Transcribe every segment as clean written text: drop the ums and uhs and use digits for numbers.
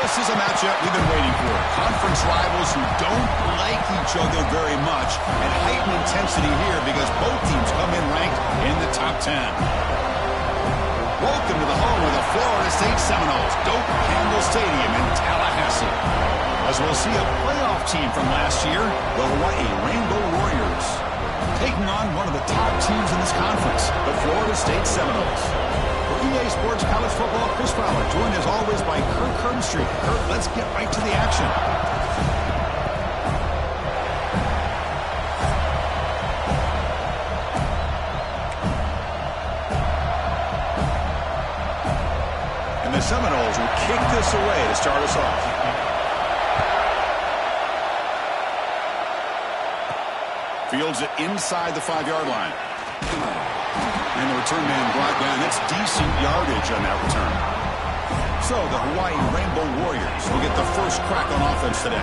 This is a matchup we've been waiting for. Conference rivals who don't like each other very much, and heightened intensity here because both teams come in ranked in the top 10. Welcome to the home of the Florida State Seminoles, Doak Campbell Stadium in Tallahassee. As we'll see a playoff team from last year, the Hawaii Rainbow Warriors, taking on one of the top teams in this conference, the Florida State Seminoles. For EA Sports College Football, Chris Fowler, joined as always by Kirk Herbstreit. Kirk, let's get right to the action. And the Seminoles will kick this away to start us off. Fields it inside the 5-yard line. And the return man brought down. That's decent yardage on that return. So the Hawaii Rainbow Warriors will get the first crack on offense today.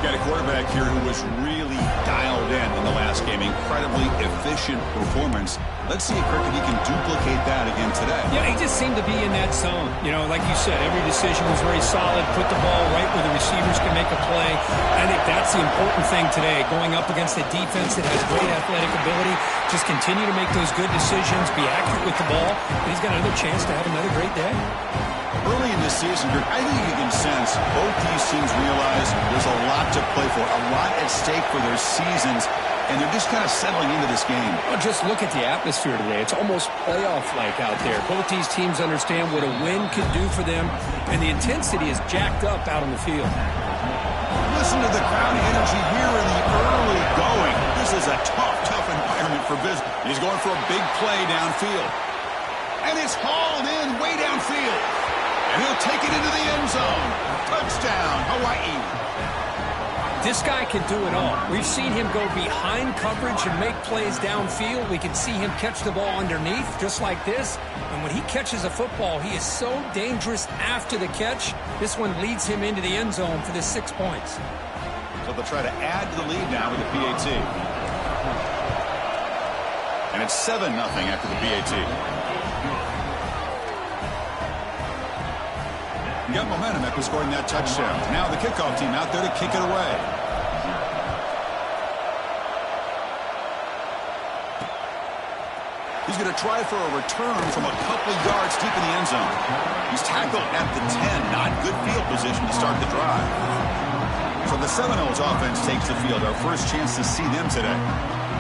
Got a quarterback here who was really dialed in the last game. Incredibly efficient performance. Let's see, Kirk, if he can duplicate that again today. Yeah, he just seemed to be in that zone. You know, like you said, every decision was very solid. Put the ball right where the receivers can make a play. I think that's the important thing today. Going up against a defense that has great athletic ability. Just continue to make those good decisions. Be accurate with the ball. And he's got another chance to have another great day. Early in the season, I think you can sense both these teams realize there's a lot to play for, a lot at stake for their seasons, and they're just kind of settling into this game. Well, just look at the atmosphere today. It's almost playoff-like out there. Both these teams understand what a win could do for them, and the intensity is jacked up out on the field. Listen to the crowd energy here in the early going. This is a tough environment for business. He's going for a big play downfield. And it's hauled in way downfield. And he'll take it into the end zone. Touchdown, Hawaii. This guy can do it all. We've seen him go behind coverage and make plays downfield. We can see him catch the ball underneath, just like this. And when he catches a football, he is so dangerous after the catch. This one leads him into the end zone for the 6 points. So they'll try to add to the lead now with the PAT. And it's 7-0 after the PAT. Got momentum after scoring that touchdown. Now the kickoff team out there to kick it away. He's going to try for a return from a couple of yards deep in the end zone. He's tackled at the 10. Not good field position to start the drive. So the Seminoles offense takes the field. Our first chance to see them today.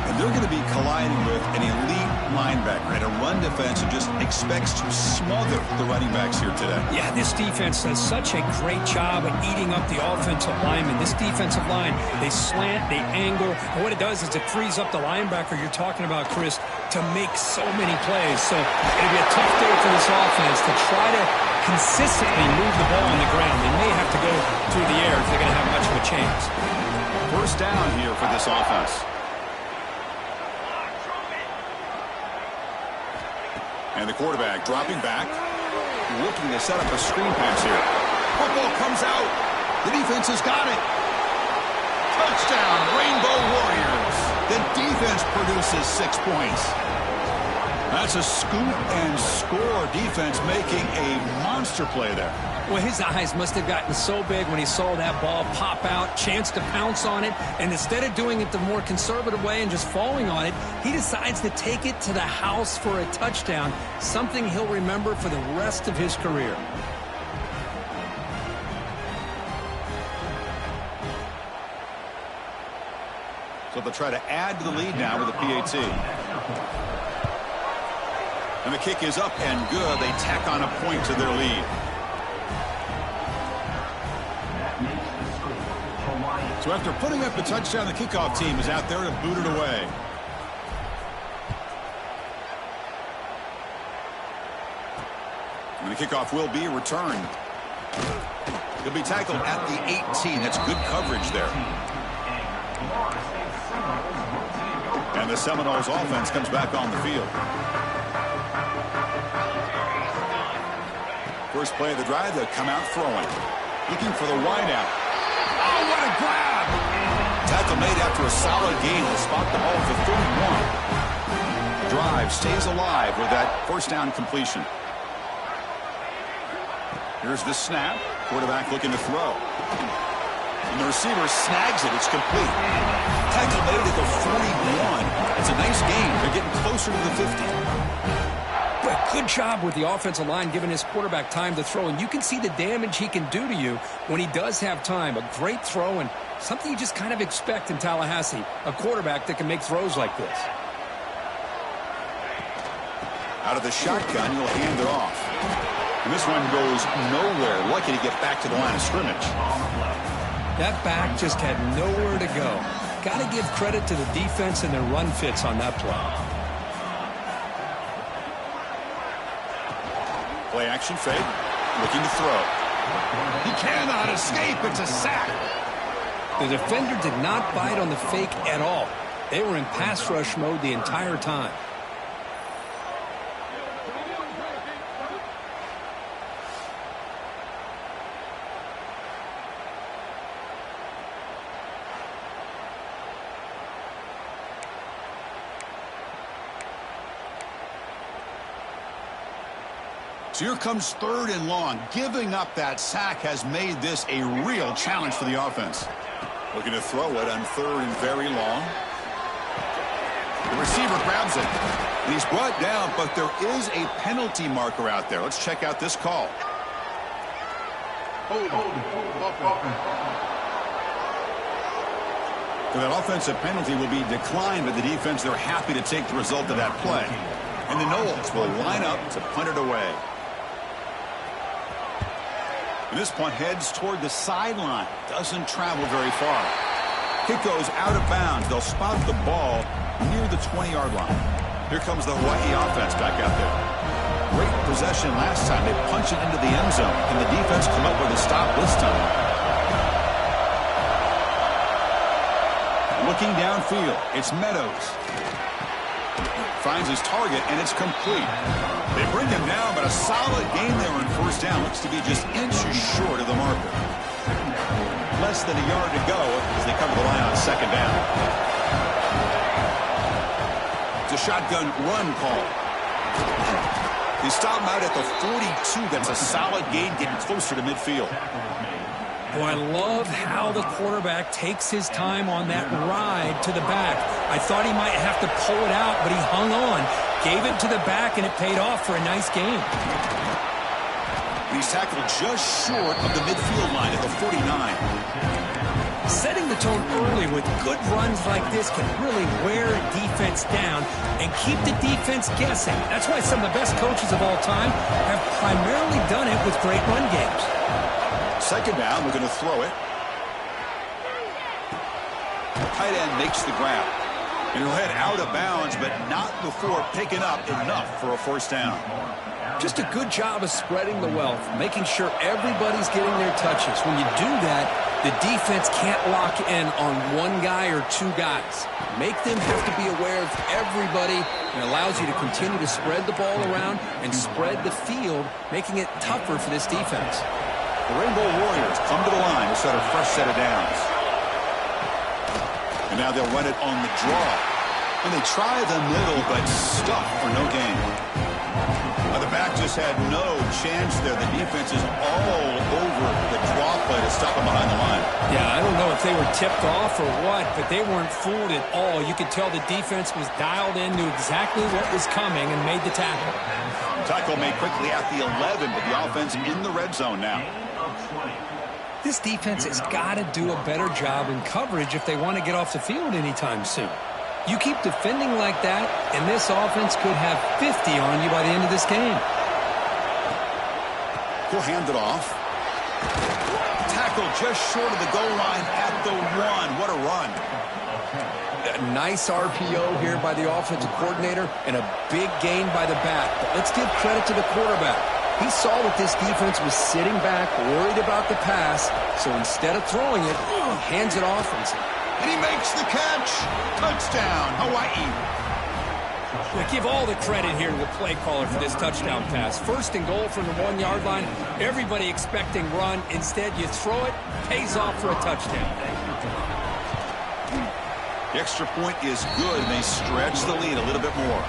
And they're going to be colliding with an elite linebacker and a run defense who just expects to smother the running backs here today. Yeah, this defense does such a great job of eating up the offensive linemen. This defensive line, they slant, they angle, and what it does is it frees up the linebacker you're talking about, Chris, to make so many plays. So it'll be a tough day for this offense to try to consistently move the ball on the ground. They may have to go through the air if they're going to have much of a chance. First down here for this offense. And the quarterback dropping back, looking to set up a screen pass here. Football comes out. The defense has got it. Touchdown, Rainbow Warriors. The defense produces 6 points. That's a scoop and score defense making a monster play there. Well, his eyes must have gotten so big when he saw that ball pop out, chance to pounce on it, and instead of doing it the more conservative way and just falling on it, he decides to take it to the house for a touchdown, something he'll remember for the rest of his career. So they'll try to add to the lead now with a PAT. And the kick is up and good. They tack on a point to their lead. So after putting up the touchdown, the kickoff team is out there to boot it away. And the kickoff will be returned. He'll be tackled at the 18. That's good coverage there. And the Seminoles offense comes back on the field. First play of the drive, they'll come out throwing. Looking for the wideout. Oh, what a grab! Tackle made after a solid gain. Will spot the ball for 31. Drive stays alive with that first down completion. Here's the snap. Quarterback looking to throw. And the receiver snags it. It's complete. Tackle made at the 41. It's a nice gain. They're getting closer to the 50. But good job with the offensive line giving his quarterback time to throw. And you can see the damage he can do to you when he does have time. A great throw and something you just kind of expect in Tallahassee. A quarterback that can make throws like this. Out of the shotgun, he'll hand it off. And this one goes nowhere. Lucky to get back to the line of scrimmage. That back just had nowhere to go. Got to give credit to the defense and their run fits on that play. Play action fake. Looking to throw. He cannot escape. It's a sack. The defender did not bite on the fake at all. They were in pass rush mode the entire time. So here comes 3rd and long. Giving up that sack has made this a real challenge for the offense. Looking to throw it on 3rd and very long. The receiver grabs it. And he's brought down, but there is a penalty marker out there. Let's check out this call. So that offensive penalty will be declined by the defense. They're happy to take the result of that play. And the Noles will line up to punt it away. And this punt heads toward the sideline. Doesn't travel very far. Kick goes out of bounds. They'll spot the ball near the 20-yard line. Here comes the Hawaii offense back out there. Great possession last time. They punch it into the end zone. And the defense come up with a stop this time. Looking downfield. It's Meadows. Finds his target, and it's complete. They bring him down, but a solid game there on 1st down. Looks to be just inches short of the marker. Less than a yard to go as they cover the line on 2nd down. It's a shotgun run call. They stop him out at the 42. That's a solid gain, getting closer to midfield. Oh, I love how the quarterback takes his time on that ride to the back. I thought he might have to pull it out, but he hung on, gave it to the back, and it paid off for a nice gain. He's tackled just short of the midfield line at the 49. Setting the tone early with good runs like this can really wear a defense down and keep the defense guessing. That's why some of the best coaches of all time have primarily done it with great run games. 2nd down, we're going to throw it. The tight end makes the grab. And he'll head out of bounds, but not before picking up enough for a 1st down. Just a good job of spreading the wealth, making sure everybody's getting their touches. When you do that, the defense can't lock in on one guy or 2 guys. Make them have to be aware of everybody. It allows you to continue to spread the ball around and spread the field, making it tougher for this defense. The Rainbow Warriors come to the line to set a fresh set of downs. And now they'll run it on the draw. And they try the middle, but stuck for no gain. Now the back just had no chance there. The defense is all over the draw play to stop him behind the line. Yeah, I don't know if they were tipped off or what, but they weren't fooled at all. You could tell the defense was dialed in, knew exactly what was coming, and made the tackle. Tackle made quickly at the 11, but the offense in the red zone now. This defense has got to do a better job in coverage if they want to get off the field anytime soon. You keep defending like that, and this offense could have 50 on you by the end of this game. He'll hand it off. Tackle just short of the goal line at the 1. What a run. A nice RPO here by the offensive coordinator and a big gain by the back. But let's give credit to the quarterback. He saw that this defense was sitting back, worried about the pass, so instead of throwing it, he hands it off and he makes the catch. Touchdown, Hawaii. I give all the credit here to the play caller for this touchdown pass. 1st and goal from the 1-yard line. Everybody expecting run. Instead, you throw it, pays off for a touchdown. The extra point is good, and they stretch the lead a little bit more.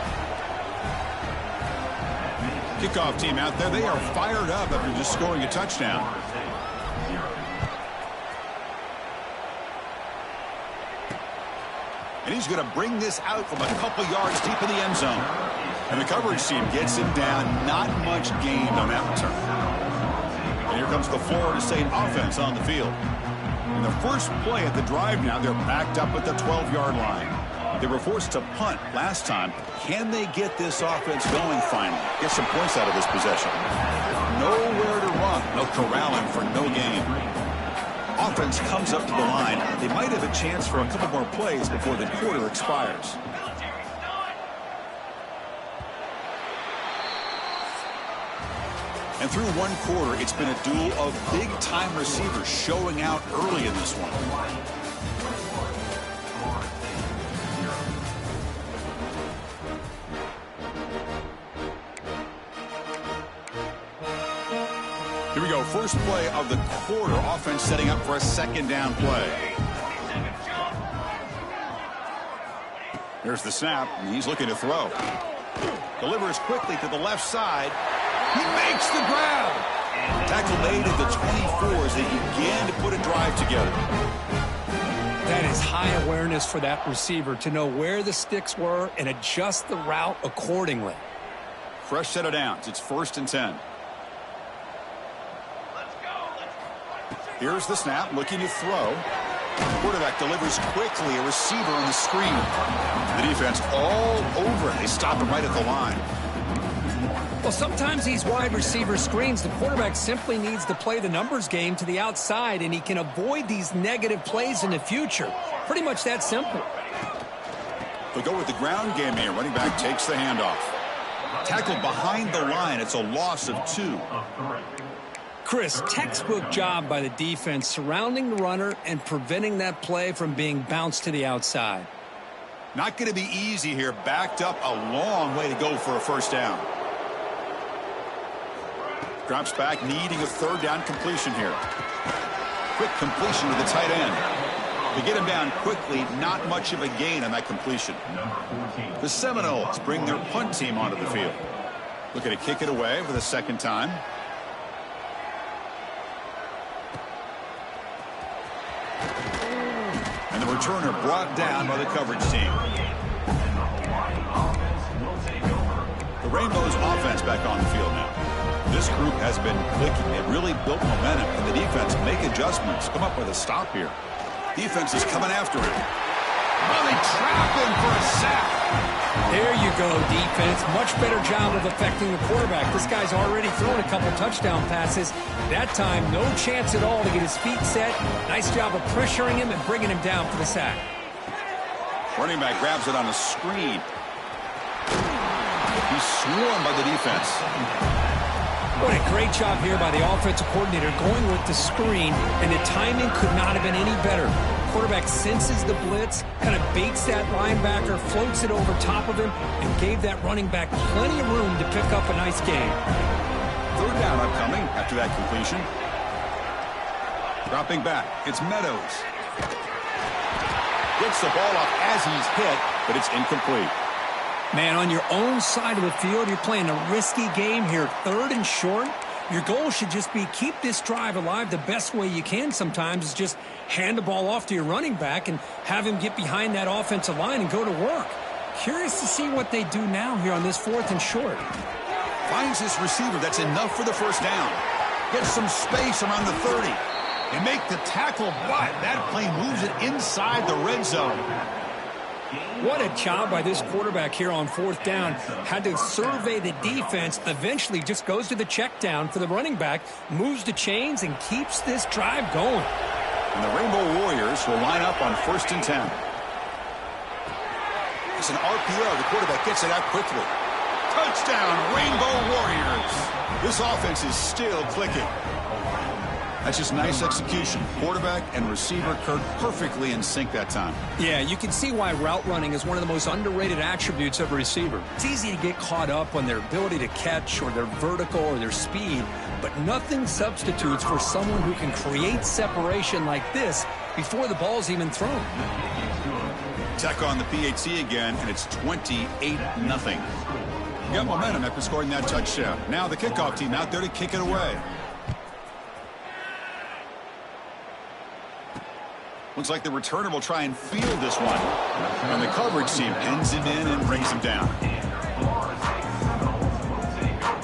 Kickoff team out there, they are fired up after just scoring a touchdown. And he's going to bring this out from a couple yards deep in the end zone. And the coverage team gets him down. Not much gained on that return. And here comes the Florida State offense on the field. In the first play of the drive now, they're backed up at the 12-yard line. They were forced to punt last time. Can they get this offense going finally? Get some points out of this possession. Nowhere to run. No corralling for no gain. Offense comes up to the line. They might have a chance for a couple more plays before the quarter expires. And through one quarter, it's been a duel of big-time receivers showing out early in this one. Here we go. First play of the quarter. Offense setting up for a second down play. Here's the snap, and he's looking to throw. Delivers quickly to the left side. He makes the grab. Tackle made at the 24 as they begin to put a drive together. That is high awareness for that receiver to know where the sticks were and adjust the route accordingly. Fresh set of downs. It's 1st and 10. Here's the snap, looking to throw. Quarterback delivers quickly, a receiver on the screen. The defense all over it. They stop him right at the line. Well, sometimes these wide receiver screens, the quarterback simply needs to play the numbers game to the outside, and he can avoid these negative plays in the future. Pretty much that simple. They'll go with the ground game here. Running back takes the handoff. Tackled behind the line. It's a loss of 2. Chris, textbook job by the defense surrounding the runner and preventing that play from being bounced to the outside. Not going to be easy here. Backed up a long way to go for a first down. Drops back, needing a third down completion here. Quick completion to the tight end. They get him down quickly. Not much of a gain on that completion. The Seminoles bring their punt team onto the field. Looking to kick it away for the second time. And the returner brought down by the coverage team. The Rainbows offense back on the field now. This group has been clicking. It really built momentum, and the defense make adjustments. Come up with a stop here. Defense is coming after him. Well, they trap him for a sack. There you go, defense. Much better job of affecting the quarterback. This guy's already thrown a couple touchdown passes. That time, no chance at all to get his feet set. Nice job of pressuring him and bringing him down for the sack. Running back grabs it on a screen. He's swarmed by the defense. What a great job here by the offensive coordinator going with the screen, and the timing could not have been any better. Quarterback senses the blitz, kind of baits that linebacker, floats it over top of him, and gave that running back plenty of room to pick up a nice gain. Third down upcoming after that completion. Dropping back, it's Meadows. Gets the ball off as he's hit, but it's incomplete. Man, on your own side of the field, you're playing a risky game here. 3rd and short. Your goal should just be keep this drive alive the best way you can sometimes is just hand the ball off to your running back and have him get behind that offensive line and go to work. Curious to see what they do now here on this 4th and short. Finds this receiver. That's enough for the first down. Gets some space around the 30. They make the tackle, but that play moves it inside the red zone. What a job by this quarterback here on 4th down. Had to survey the defense, eventually just goes to the check down for the running back, moves the chains, and keeps this drive going. And the Rainbow Warriors will line up on 1st and 10. It's an RPO. The quarterback gets it out quickly. Touchdown, Rainbow Warriors. This offense is still clicking. That's just nice execution. Quarterback and receiver occurred perfectly in sync that time. Yeah, you can see why route running is one of the most underrated attributes of a receiver. It's easy to get caught up on their ability to catch or their vertical or their speed, but nothing substitutes for someone who can create separation like this before the ball's even thrown. Tech on the PAT again, and it's 28-0. Got momentum after scoring that touchdown. Now the kickoff team out there to kick it away. Looks like the returner will try and field this one. And the coverage team pins him in and brings him down.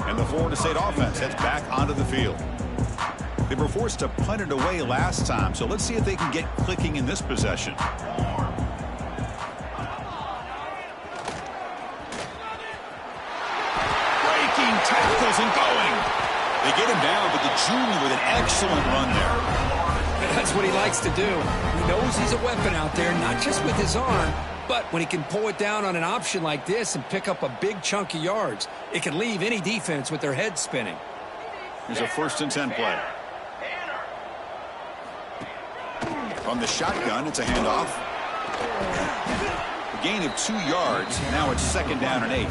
And the Florida State offense heads back onto the field. They were forced to punt it away last time, so let's see if they can get clicking in this possession. Breaking tackles and going. They get him down, but the junior with an excellent run there. That's what he likes to do. He knows he's a weapon out there, not just with his arm, but when he can pull it down on an option like this and pick up a big chunk of yards, it can leave any defense with their head spinning. Here's a 1st and 10 play. From the shotgun, it's a handoff. A gain of 2 yards. Now it's 2nd down and 8.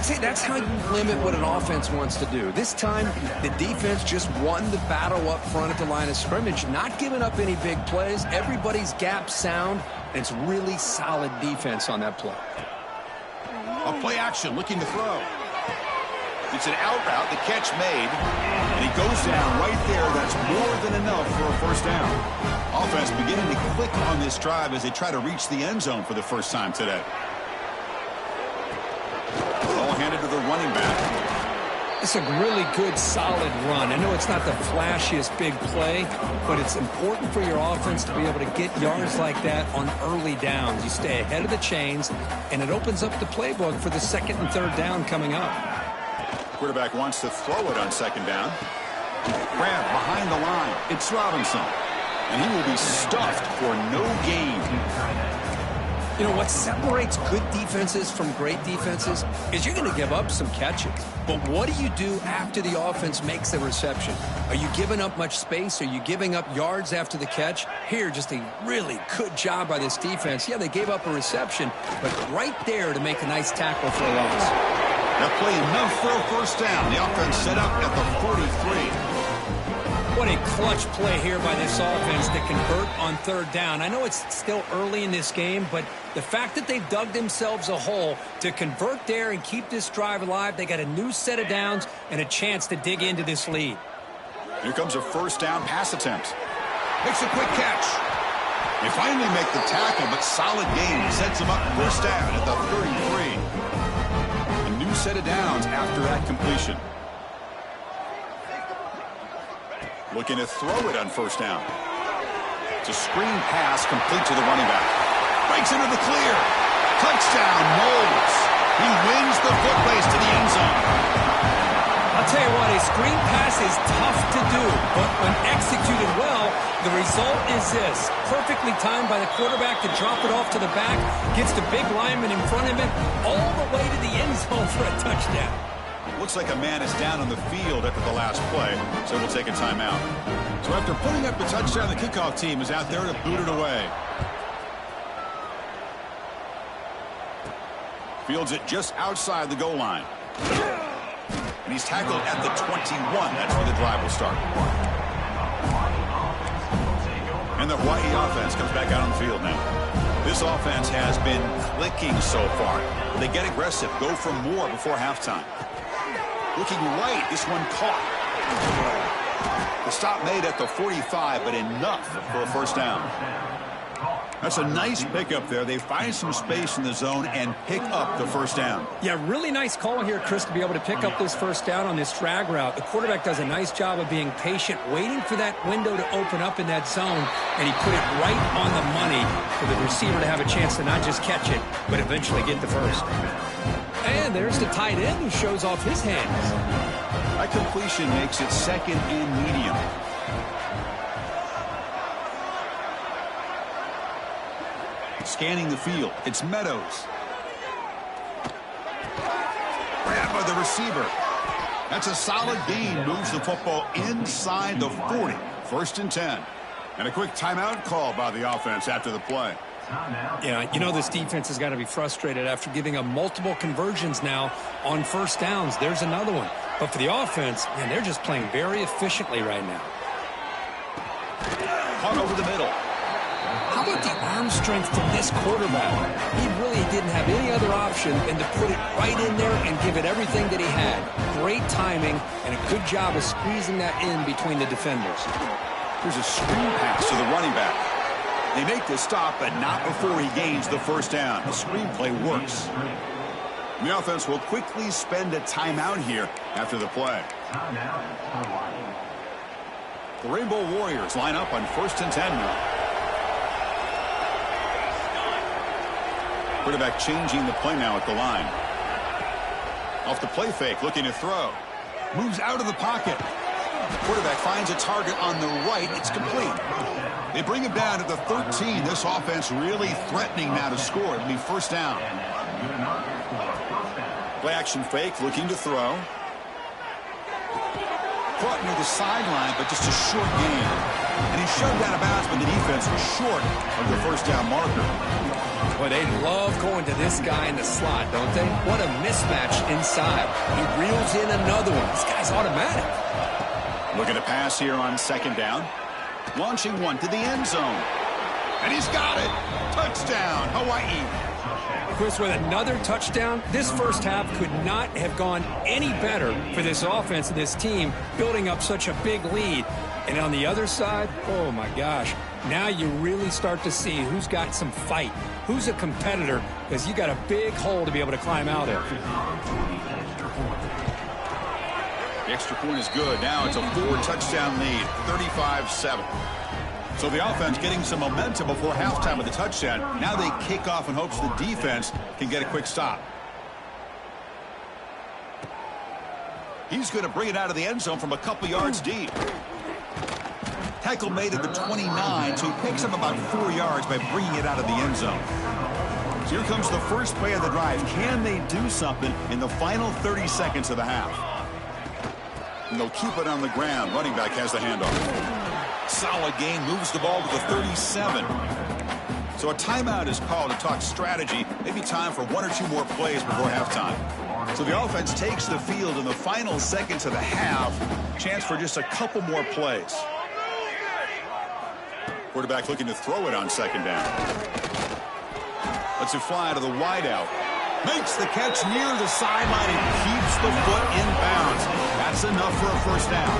See, that's how you limit what an offense wants to do. This time, the defense just won the battle up front at the line of scrimmage, not giving up any big plays. Everybody's gap sound, and it's really solid defense on that play. A play action, looking to throw. It's an out route, the catch made, and he goes down right there. That's more than enough for a 1st down. Offense beginning to click on this drive as they try to reach the end zone for the first time today. Ball handed to the running back. It's a really good, solid run. I know it's not the flashiest big play, but it's important for your offense to be able to get yards like that on early downs. You stay ahead of the chains, and it opens up the playbook for the 2nd and 3rd down coming up. Quarterback wants to throw it on 2nd down. Grab behind the line. It's Robinson. And he will be stuffed for no gain. You know, what separates good defenses from great defenses is you're going to give up some catches. But what do you do after the offense makes the reception? Are you giving up much space? Are you giving up yards after the catch? Here, just a really good job by this defense. Yeah, they gave up a reception, but right there to make a nice tackle for a loss. That play enough for a 1st down. The offense set up at the 43. What a clutch play here by this offense to convert on 3rd down. I know it's still early in this game, but the fact that they've dug themselves a hole to convert there and keep this drive alive, they got a new set of downs and a chance to dig into this lead. Here comes a 1st down pass attempt. Makes a quick catch. They finally make the tackle, but solid gain sets them up 1st down at the 33. A new set of downs after that completion. Looking to throw it on 1st down. It's a screen pass complete to the running back. Breaks into the clear. Touchdown, Knowles. He wins the foot race to the end zone. I'll tell you what, a screen pass is tough to do, but when executed well, the result is this. Perfectly timed by the quarterback to drop it off to the back, gets the big lineman in front of him, all the way to the end zone for a touchdown. Looks like a man is down on the field after the last play, so we'll take a timeout. So after putting up the touchdown, the kickoff team is out there to boot it away. Fields it just outside the goal line. And he's tackled at the 21. That's where the drive will start. And the Hawaii offense comes back out on the field now. This offense has been clicking so far. They get aggressive, go for more before halftime. Looking right, this one caught. The stop made at the 45, but enough for a 1st down. That's a nice pickup there. They find some space in the zone and pick up the 1st down. Yeah, really nice call here, Chris, to be able to pick up this 1st down on this drag route. The quarterback does a nice job of being patient, waiting for that window to open up in that zone, and he put it right on the money for the receiver to have a chance to not just catch it, but eventually get the 1st. And there's the tight end who shows off his hands. That completion makes it 2nd and medium. Scanning the field, it's Meadows. Grabbed by the receiver. That's a solid gain. Moves the football inside the 40. 1st and 10. And a quick timeout call by the offense after the play. Yeah, you know this defense has got to be frustrated after giving up multiple conversions now on 1st downs. There's another one. But for the offense, man, they're just playing very efficiently right now. Caught over the middle. How about the arm strength from this quarterback? He really didn't have any other option than to put it right in there and give it everything that he had. Great timing and a good job of squeezing that in between the defenders. Here's a screen pass to the running back. They make the stop, but not before he gains the first down. The screenplay works. The offense will quickly spend a timeout here after the play. The Rainbow Warriors line up on 1st and 10 now. Quarterback changing the play now at the line. Off the play fake, looking to throw. Moves out of the pocket. Quarterback finds a target on the right. It's complete. They bring him down to the 13. This offense really threatening now to score. It'll be 1st down. Play action fake, looking to throw. Caught near the sideline, but just a short gain. And he shoved out of bounds, but the defense was short of the 1st down marker. Boy, they love going to this guy in the slot, don't they? What a mismatch inside. He reels in another one. This guy's automatic. Looking to pass here on 2nd down. Launching one to the end zone. And he's got it. Touchdown, Hawaii. Chris, with another touchdown, this first half could not have gone any better for this offense and this team, building up such a big lead. And on the other side, oh my gosh, now you really start to see who's got some fight, who's a competitor, because you got a big hole to be able to climb out of. The extra point is good. Now it's a 4-touchdown lead, 35-7. So the offense getting some momentum before halftime with the touchdown. Now they kick off in hopes the defense can get a quick stop. He's going to bring it out of the end zone from a couple yards deep. Tackle made at the 29, so he picks up about 4 yards by bringing it out of the end zone. So here comes the first play of the drive. Can they do something in the final 30 seconds of the half? And they'll keep it on the ground. Running back has the handoff. Solid gain, moves the ball to the 37. So a timeout is called to talk strategy. Maybe time for 1 or 2 more plays before halftime. So the offense takes the field in the final seconds of the half. Chance for just a couple more plays. Quarterback looking to throw it on 2nd down. Lets it fly to the wideout. Makes the catch near the sideline and keeps the foot in bounds. That's enough for a 1st down.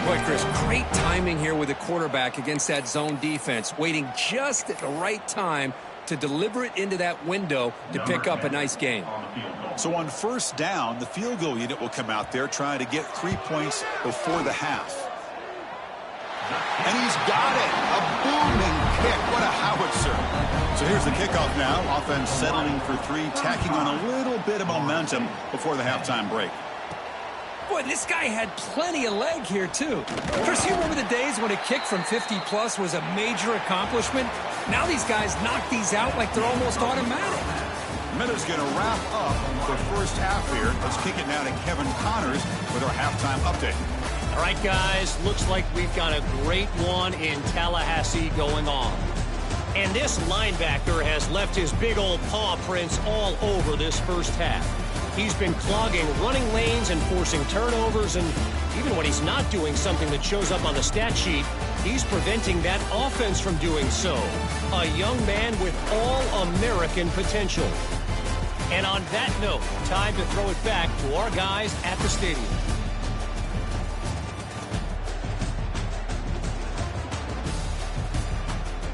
Boy, Chris, great timing here with the quarterback against that zone defense, waiting just at the right time to deliver it into that window to pick up a nice gain. So on 1st down, the field goal unit will come out there trying to get 3 points before the half. And he's got it. A booming kick. What a howitzer. So here's the kickoff now. Offense settling for 3, tacking on a little bit of momentum before the halftime break. Boy, this guy had plenty of leg here, too. Chris, you remember the days when a kick from 50-plus was a major accomplishment? Now these guys knock these out like they're almost automatic. Minute's going to wrap up the first half here. Let's kick it now to Kevin Connors with our halftime update. All right, guys, looks like we've got a great one in Tallahassee going on. And this linebacker has left his big old paw prints all over this first half. He's been clogging running lanes and forcing turnovers, and even when he's not doing something that shows up on the stat sheet, he's preventing that offense from doing so. A young man with all-American potential. And on that note, time to throw it back to our guys at the stadium.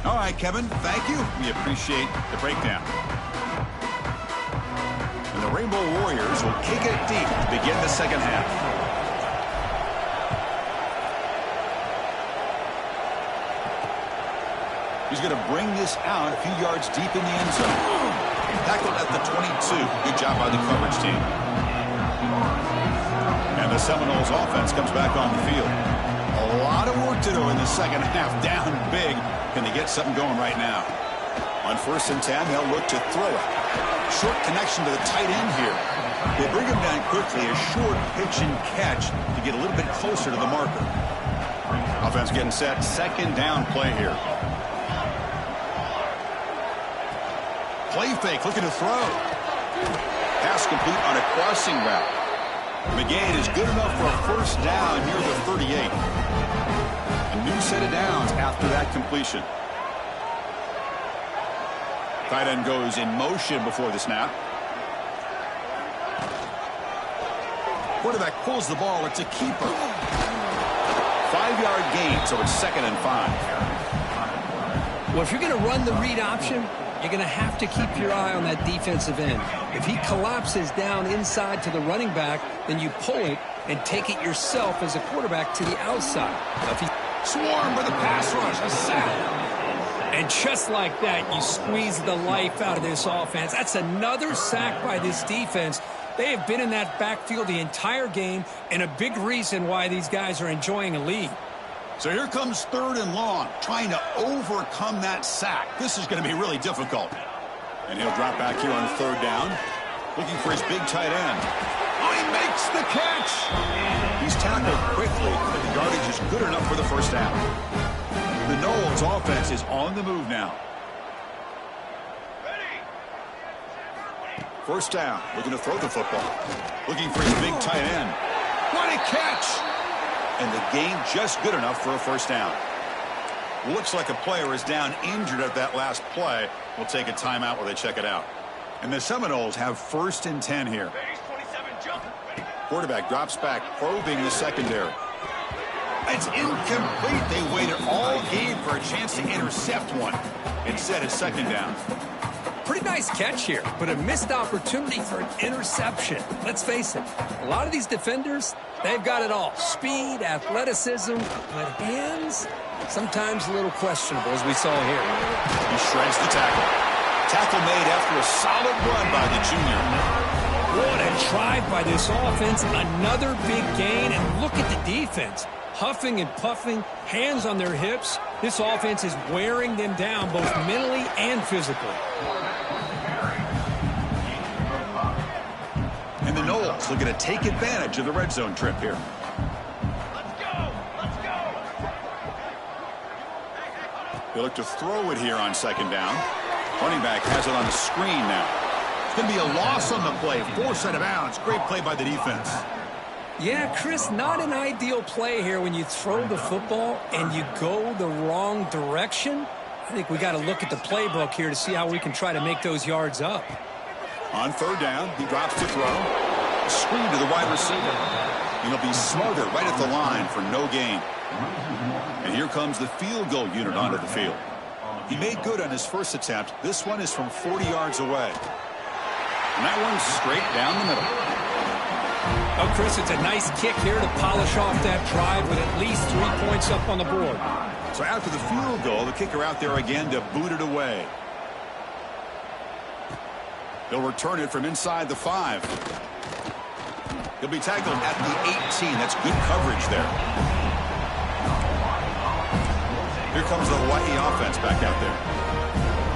All right, Kevin, thank you. We appreciate the breakdown. And the Rainbow Warriors will kick it deep to begin the second half. He's going to bring this out a few yards deep in the end zone. Tackled at the 22. Good job by the coverage team. And the Seminoles offense comes back on the field. A lot of work to do in the second half. Down big. Can they get something going right now? On 1st and 10, they'll look to throw it. Short connection to the tight end here. They bring him down quickly. A short pitch and catch to get a little bit closer to the marker. Offense getting set. 2nd down play here. Play fake, looking to throw. Pass complete on a crossing route. McGain is good enough for a 1st down near the 38. A new set of downs after that completion. Tight end goes in motion before the snap. Quarterback pulls the ball. It's a keeper. 5-yard gain, so it's 2nd and 5. Well, if you're going to run the read option, you're going to have to keep your eye on that defensive end. If he collapses down inside to the running back, then you pull it and take it yourself as a quarterback to the outside. Now, if he Swarm with a pass rush, a sack. And just like that, you squeeze the life out of this offense. That's another sack by this defense. They have been in that backfield the entire game, and a big reason why these guys are enjoying a lead. So here comes 3rd and long, trying to overcome that sack. This is going to be really difficult. And he'll drop back here on 3rd down, looking for his big tight end. Oh, he makes the catch! He's tackled quickly, but the yardage is good enough for the first down. The Knowles offense is on the move now. First down, looking to throw the football. Looking for his big tight end. What a catch! And the gain just good enough for a first down. Looks like a player is down injured at that last play. We'll take a timeout while they check it out. And the Seminoles have 1st and 10 here. Quarterback drops back, probing the secondary. It's incomplete. They waited all game for a chance to intercept one. Instead, it's 2nd down. Pretty nice catch here, but a missed opportunity for an interception. Let's face it, a lot of these defenders, they've got it all. Speed, athleticism, but hands, sometimes a little questionable, as we saw here. He shreds the tackle. Tackle made after a solid run by the junior. What a drive by this offense. Another big gain, and look at the defense. Huffing and puffing, hands on their hips. This offense is wearing them down both mentally and physically. And the Knowles looking to take advantage of the red zone trip here. They look to throw it here on 2nd down. Running back has it on the screen now. It's going to be a loss on the play. Forced out of bounds. Great play by the defense. Yeah, Chris, not an ideal play here when you throw the football and you go the wrong direction. I think we got to look at the playbook here to see how we can try to make those yards up. On 3rd down, he drops to throw. Screen to the wide receiver. And he'll be smothered right at the line for no gain. And here comes the field goal unit onto the field. He made good on his first attempt. This one is from 40 yards away. And that one's straight down the middle. Oh, Chris, it's a nice kick here to polish off that drive with at least 3 points up on the board. So after the field goal, the kicker out there again to boot it away. He'll return it from inside the 5. He'll be tackled at the 18. That's good coverage there. Here comes the Hawaii offense back out there.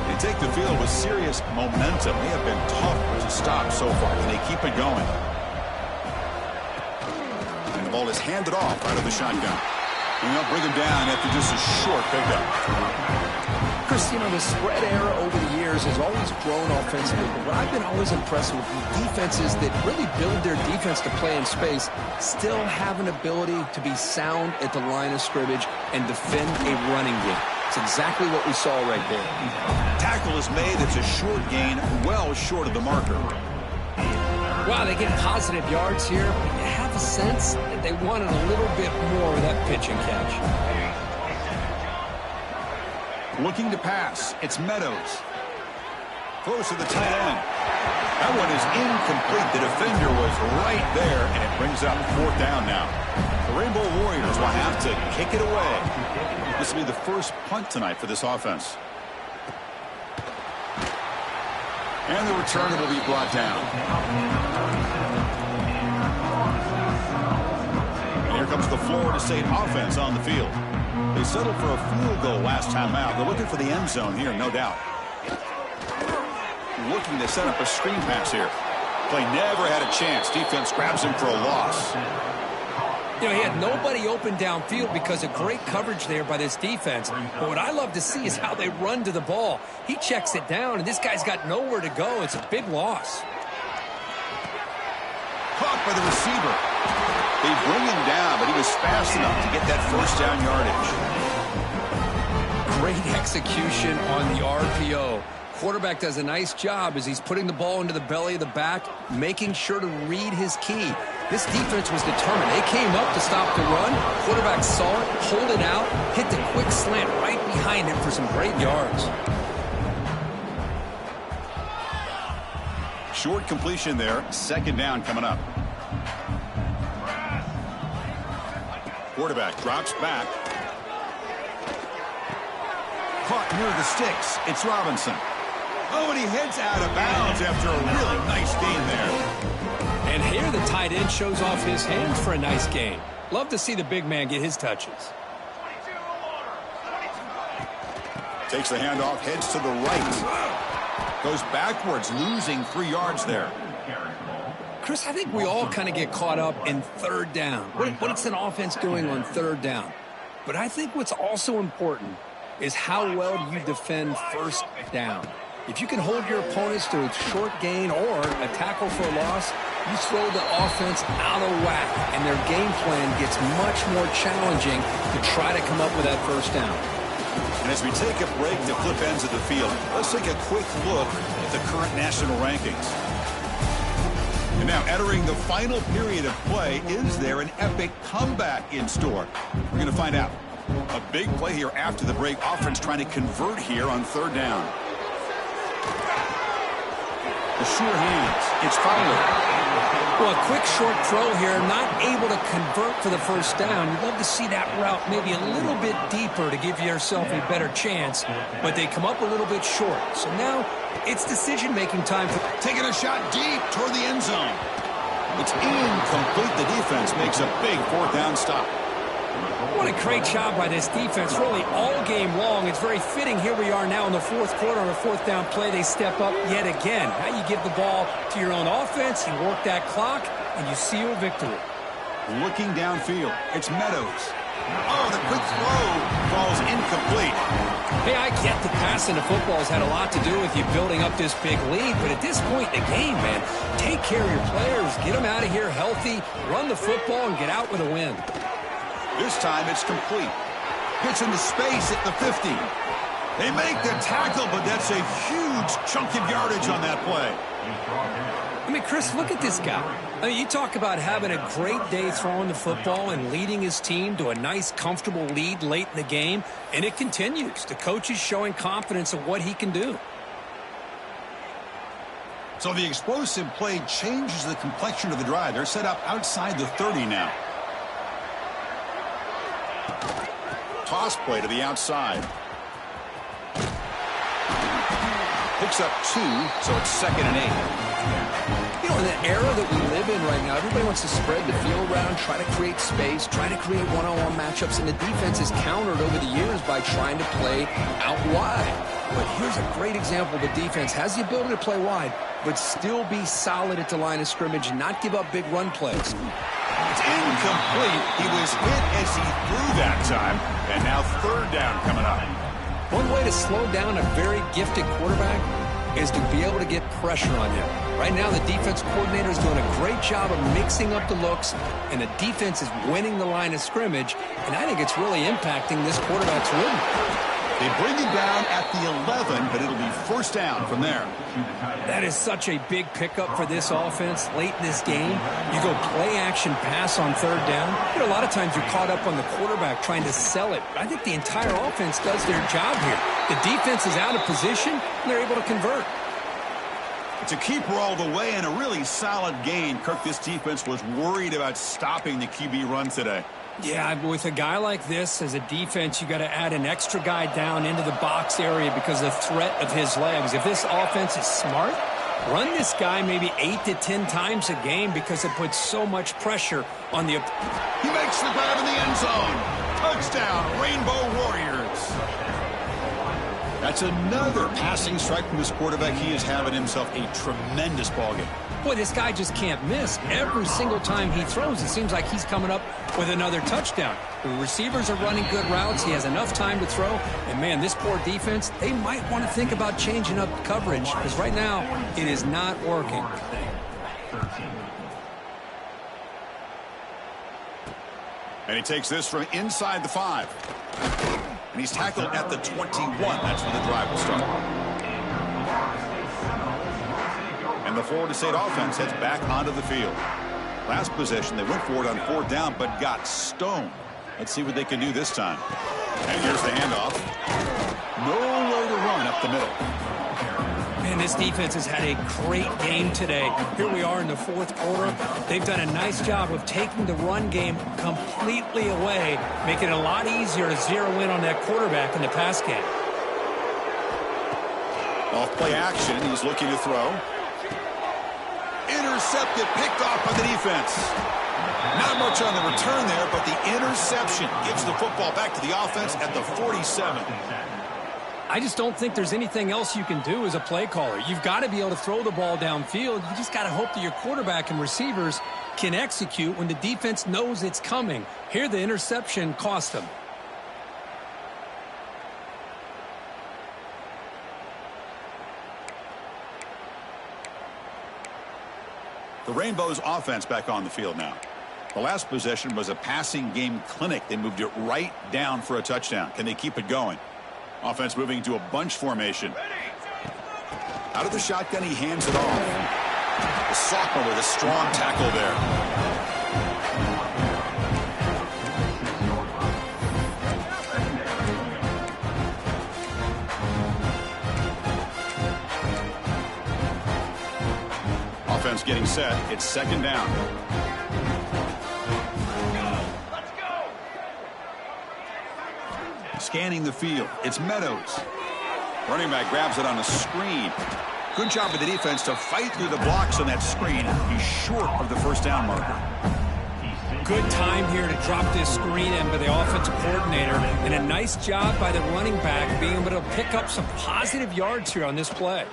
They take the field with serious momentum. They have been tough to stop so far, and they keep it going. And the ball is handed off out of the shotgun. And they'll bring him down after just a short pickup. Chris, you know, the spread era over the years has always grown offensively, but what I've been always impressed with the defenses that really build their defense to play in space still have an ability to be sound at the line of scrimmage and defend a running game. It's exactly what we saw right there. Tackle is made. It's a short gain, well short of the marker. Wow, they get positive yards here, but you have a sense that they wanted a little bit more of that pitch and catch. Looking to pass. It's Meadows. Close to the tight end. That one is incomplete. The defender was right there, and it brings up 4th down now. The Rainbow Warriors will have to kick it away. This will be the first punt tonight for this offense. And the return will be brought down. And here comes the Florida State offense on the field. They settled for a field goal last time out. They're looking for the end zone here, no doubt. Looking to set up a screen pass here. Play never had a chance. Defense grabs him for a loss. You know, he had nobody open downfield because of great coverage there by this defense. But what I love to see is how they run to the ball. He checks it down, and this guy's got nowhere to go. It's a big loss. Caught by the receiver. They bring him down, but he was fast enough to get that first down yardage. Great execution on the RPO. Quarterback does a nice job as he's putting the ball into the belly of the back, making sure to read his key. This defense was determined. They came up to stop the run. Quarterback saw it, pulled it out, hit the quick slant right behind it for some great yards. Short completion there. Second down coming up. Quarterback drops back. Caught near the sticks. It's Robinson. Oh, and he heads out of bounds after a really nice gain there. And here the tight end shows off his hands for a nice gain. Love to see the big man get his touches. Takes the handoff, heads to the right. Goes backwards, losing 3 yards there. Chris, I think we all kind of get caught up in third down. What's an offense doing on third down? But I think what's also important is how well you defend first down. If you can hold your opponents to a short gain or a tackle for a loss, you throw the offense out of whack, and their game plan gets much more challenging to try to come up with that first down. And as we take a break to flip ends of the field, let's take a quick look at the current national rankings. And now entering the final period of play, is there an epic comeback in store? We're going to find out. A big play here after the break. Offense trying to convert here on third down. The sure hands. It's Fowler. Well, a quick short throw here, not able to convert for the first down. You'd love to see that route maybe a little bit deeper to give yourself a better chance, but they come up a little bit short. So now it's decision-making time. Taking a shot deep toward the end zone. It's incomplete. The defense makes a big fourth down stop. What a great job by this defense, really all game long. It's very fitting. Here we are now in the fourth quarter on a fourth down play. They step up yet again. Now you give the ball to your own offense, you work that clock, and you seal a victory. Looking downfield, it's Meadows. Oh, the quick throw falls incomplete. Hey, I get the passing of football has had a lot to do with you building up this big lead, but at this point in the game, man, take care of your players, get them out of here healthy, run the football, and get out with a win. This time it's complete. Gets into space at the 50. They make the tackle, but that's a huge chunk of yardage on that play. I mean, Chris, look at this guy. I mean, you talk about having a great day throwing the football and leading his team to a nice, comfortable lead late in the game, and it continues. The coach is showing confidence of what he can do. So the explosive play changes the complexion of the drive. They're set up outside the 30 now. Toss play to the outside. Picks up 2, so it's 2nd and 8. You know, in the era that we live in right now, everybody wants to spread the field around, try to create space, try to create one-on-one matchups, and the defense is countered over the years by trying to play out wide. But here's a great example. The defense has the ability to play wide, but still be solid at the line of scrimmage and not give up big run plays. It's incomplete. He was hit as he threw that time, and now third down coming up. One way to slow down a very gifted quarterback is to be able to get pressure on him. Right now, the defense coordinator is doing a great job of mixing up the looks, and the defense is winning the line of scrimmage, and I think it's really impacting this quarterback's rhythm. They bring him down at the 11, but it'll be first down from there. That is such a big pickup for this offense late in this game. You go play action pass on third down. You know, a lot of times you're caught up on the quarterback trying to sell it. I think the entire offense does their job here. The defense is out of position, and they're able to convert. It's a keeper all the way and a really solid gain. Kirk, this defense was worried about stopping the QB run today. Yeah, with a guy like this as a defense, you got to add an extra guy down into the box area because of the threat of his legs. If this offense is smart, run this guy maybe 8 to 10 times a game because it puts so much pressure on the... He makes the grab in the end zone. Touchdown, Rainbow Warriors. That's another passing strike from this quarterback. He is having himself a tremendous ballgame. Boy, this guy just can't miss. Every single time he throws, it seems like he's coming up with another touchdown. The receivers are running good routes. He has enough time to throw. And, man, this poor defense, they might want to think about changing up coverage because right now it is not working. And he takes this from inside the 5. And he's tackled at the 21. That's where the drive will start. And the Florida State offense heads back onto the field. Last possession, they went for it on 4th down, but got stoned. Let's see what they can do this time. And here's the handoff. Nowhere to run up the middle. Man, this defense has had a great game today. Here we are in the 4th quarter. They've done a nice job of taking the run game completely away, making it a lot easier to zero in on that quarterback in the pass game. Off play action, he's looking to throw. Intercepted, picked off by the defense. Not much on the return there, but the interception gives the football back to the offense at the 47. I just don't think there's anything else you can do as a play caller. You've got to be able to throw the ball downfield. You just got to hope that your quarterback and receivers can execute when the defense knows it's coming. Here, the interception cost them. The Rainbows offense back on the field now. The last possession was a passing game clinic. They moved it right down for a touchdown. Can they keep it going? Offense moving to a bunch formation. Out of the shotgun, he hands it off. The sophomore with a strong tackle there. Offense getting set. It's 2nd down. Scanning the field. It's Meadows. Running back grabs it on a screen. Good job of the defense to fight through the blocks on that screen. He's short of the 1st down marker. Good time here to drop this screen in by the offensive coordinator. And a nice job by the running back being able to pick up some positive yards here on this play.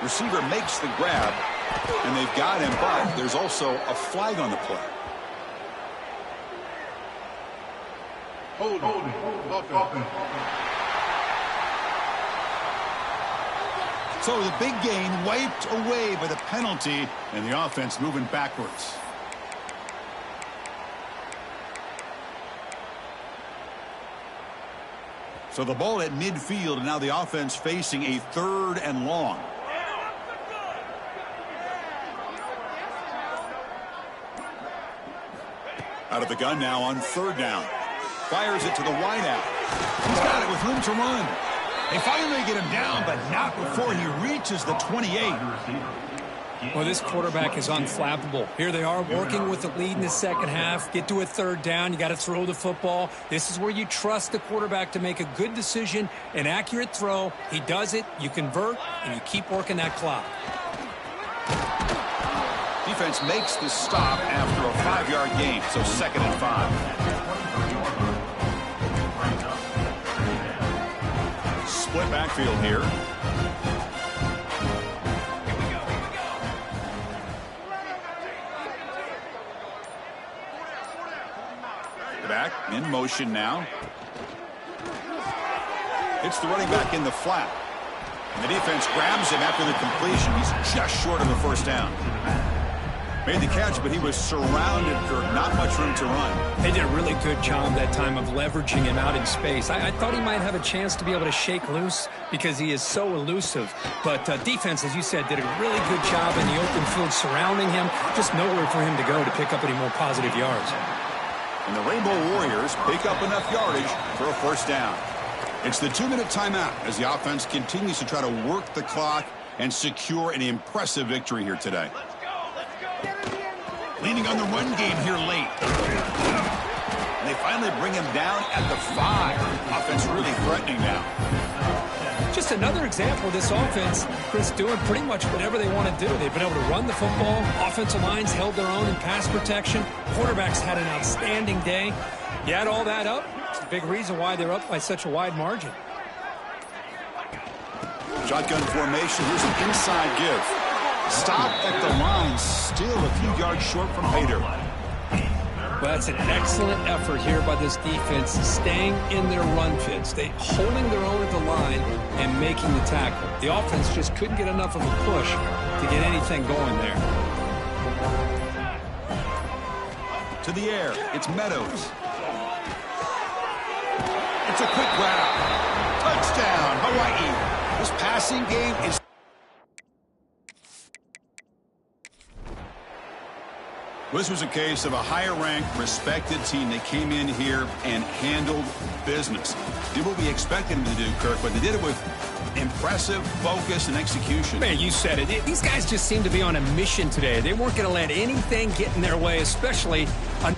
Receiver makes the grab, and they've got him, but there's also a flag on the play. So the big gain wiped away by the penalty, and the offense moving backwards. So the ball at midfield, and now the offense facing a 3rd and long. Out of the gun now on 3rd down. Fires it to the wideout. He's got it with room to run. They finally get him down, but not before he reaches the 28. Well, this quarterback is unflappable. Here they are working with the lead in the 2nd half. Get to a 3rd down. You got to throw the football. This is where you trust the quarterback to make a good decision, an accurate throw. He does it. You convert, and you keep working that clock. Defense makes the stop after a 5-yard gain, so 2nd and 5. Split backfield here. Back in motion now. It's the running back in the flat. And the defense grabs him after the completion. He's just short of the 1st down. Made the catch, but he was surrounded for not much room to run. They did a really good job that time of leveraging him out in space. I thought he might have a chance to be able to shake loose because he is so elusive. But defense, as you said, did a really good job in the open field surrounding him. Just nowhere for him to go to pick up any more positive yards. And the Rainbow Warriors pick up enough yardage for a 1st down. It's the 2-minute timeout as the offense continues to try to work the clock and secure an impressive victory here today. Leaning on the run game here late. And they finally bring him down at the 5. Offense really threatening now. Just another example of this offense, Chris, doing pretty much whatever they want to do. They've been able to run the football. Offensive lines held their own in pass protection. Quarterbacks had an outstanding day. You add all that up, it's a big reason why they're up by such a wide margin. Shotgun formation. Here's an inside give. Stop at the line, still a few yards short from pay dirt. Well, that's an excellent effort here by this defense, staying in their run fits. They holding their own at the line and making the tackle. The offense just couldn't get enough of a push to get anything going there. To the air, it's Meadows. It's a quick grab. Touchdown, Hawaii. This passing game is... This was a case of a higher-ranked, respected team. They came in here and handled business. Did what we expected them to do, Kirk, but they did it with impressive focus and execution. Man, you said it. These guys just seem to be on a mission today. They weren't going to let anything get in their way, especially on